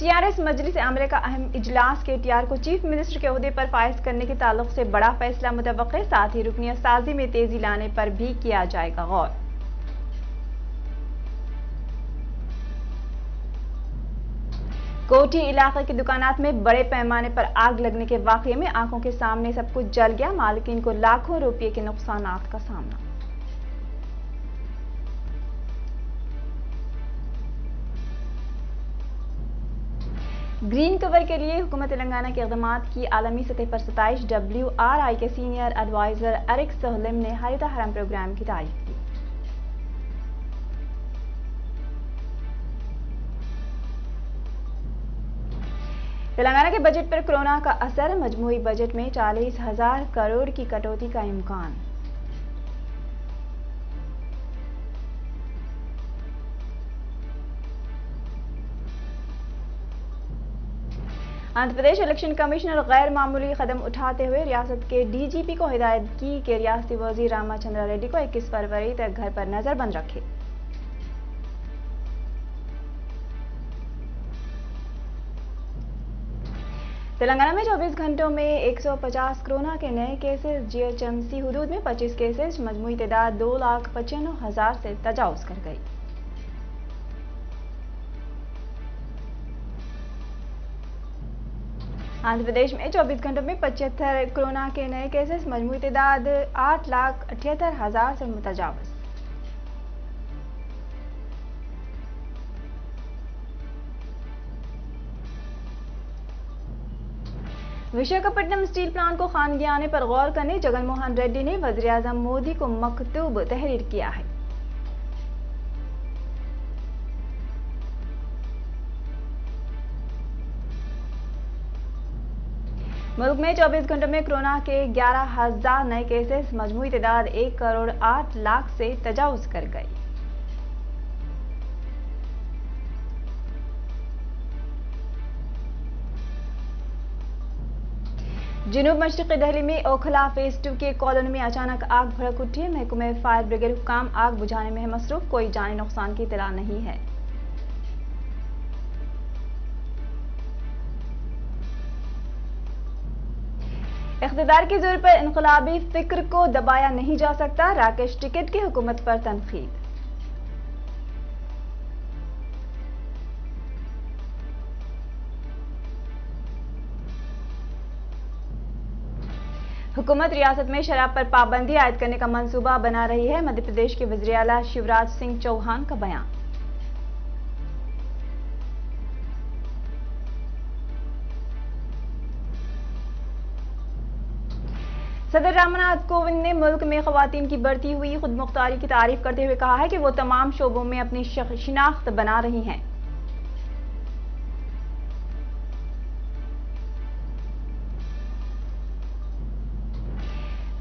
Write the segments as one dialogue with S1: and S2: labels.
S1: TRS मजलिस आमले का अहम इजलास केटीआर को चीफ मिनिस्टर के ओहदे पर फायज करने के ताल्लुक से बड़ा फैसला मुतवक्के, साथ ही रुकनियत साजी में तेजी लाने पर भी किया जाएगा गौर। कोठी इलाके की दुकानात में बड़े पैमाने पर आग लगने के वाकये में आंखों के सामने सब कुछ जल गया, मालिकीन को लाखों रुपये के नुकसानात का सामना। ग्रीन कवर के लिए हुकूमत तेलंगाना के इक़दामात की आलमी सतह पर सताइश। WRI के सीनियर एडवाइजर एरिक सोहलिम ने हरित हरम प्रोग्राम की तारीफ की। तेलंगाना के बजट पर कोरोना का असर, मजमूई बजट में 40,000 करोड़ की कटौती का इम्कान। आंध्र प्रदेश इलेक्शन कमिश्नर गैर मामूली कदम उठाते हुए रियासत के DGP को हिदायत की कि रियासती वजीर रामाचंद्रा रेड्डी को 21 फरवरी तक घर पर नजरबंद रखे। तेलंगाना में 24 घंटों में 150 कोरोना के नए केसेस। GHMC हुदूद में 25 केसेस, मजमूई तादाद 2,95,000 से तजावुज कर गई। आंध्र प्रदेश में 24 घंटों में 75 कोरोना के नए केसेस, मजमूई तादाद 8,78,000 से मुतजावज। विशाखापट्टनम स्टील प्लांट को खानगी आने पर गौर करने जगन मोहन रेड्डी ने वज़ीर आज़म मोदी को मकतूब तहरीर किया है। मुल्क में 24 घंटों में कोरोना के 11,000 नए केसेस, मजमूई तादाद 1,08,00,000 से तजावुज कर गई। जनूब मशरक़ी दिल्ली में ओखला फेज 2 के कॉलोनी में अचानक आग भड़क उठी। महकमे फायर ब्रिगेड हुक्काम आग बुझाने में मसरूफ, कोई जानी नुकसान की इत्तला नहीं है। इख्तिदार की जोर पर इनकलाबी फिक्र को दबाया नहीं जा सकता, राकेश टिकैत की हुकूमत पर तनकीद। हुकूमत रियासत में शराब पर पाबंदी आयद करने का मंसूबा बना रही है। मध्य प्रदेश के वज़ीर आला शिवराज सिंह चौहान का बयान। सदर रामनाथ कोविंद ने मुल्क में खवातीन की बढ़ती हुई खुदमुख्तारी की तारीफ करते हुए कहा है कि वो तमाम शोबों में अपनी शिनाख्त बना रही हैं।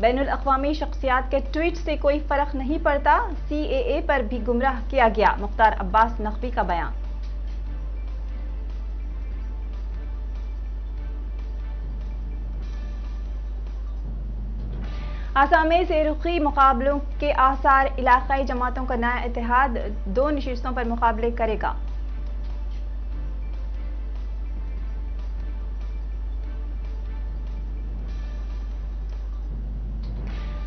S1: बैनुल अक़वामी शख्सियात के ट्वीट से कोई फर्क नहीं पड़ता, CAA पर भी गुमराह किया गया, मुख्तार अब्बास नकवी का बयान। आसाम में सेरुखी मुकाबलों के आसार, इलाकाई जमातों का नया इत्तेहाद 2 नशिस्तों पर मुकाबले करेगा।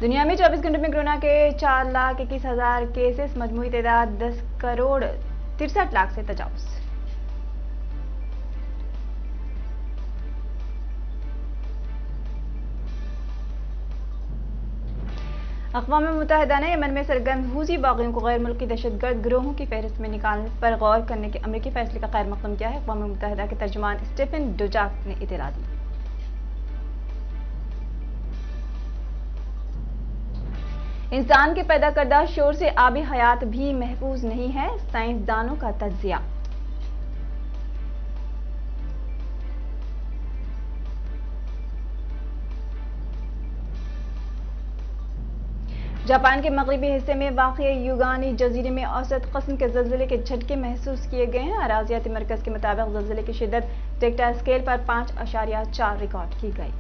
S1: दुनिया में 24 घंटों में कोरोना के 4,21,000 केसेस, मजमूई तादाद 10,63,00,000 से तजावुज। अक़वाम मुत्तहिदा ने यमन में सरगर्म हूसी बागियों को गैर मुल्की दहशतगर्द गिरोहों की फहरिस्त में निकालने पर गौर करने के अमरीकी फैसले का खैर मक़दम किया है। अक़वाम मुत्तहिदा के तर्जुमान स्टीफन डुजाक ने इत्तला दी। इंसान के पैदा करदा शोर से आबी हयात भी महफूज नहीं है, साइंसदानों का तज्जिया। जापान के मगरबी हिस्से में वाक़िए युगानी जजीरे में औसत किस्म के ज़लज़ले के झटके महसूस किए गए हैं। अराज़ियाती मरकज़ के मुताबिक ज़लज़ले की शिद्दत रिक्टर स्केल पर 5.4 रिकॉर्ड की गई।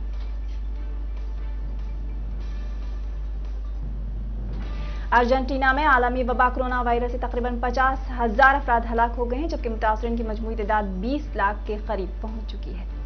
S1: अर्जेंटीना में आलमी वबा कोरोना वायरस से तकरीबन 50,000 अफराद हलाक हो गए हैं, जबकि मुतासरीन की मजमूई तादाद 20 लाख के करीब पहुंच चुकी है।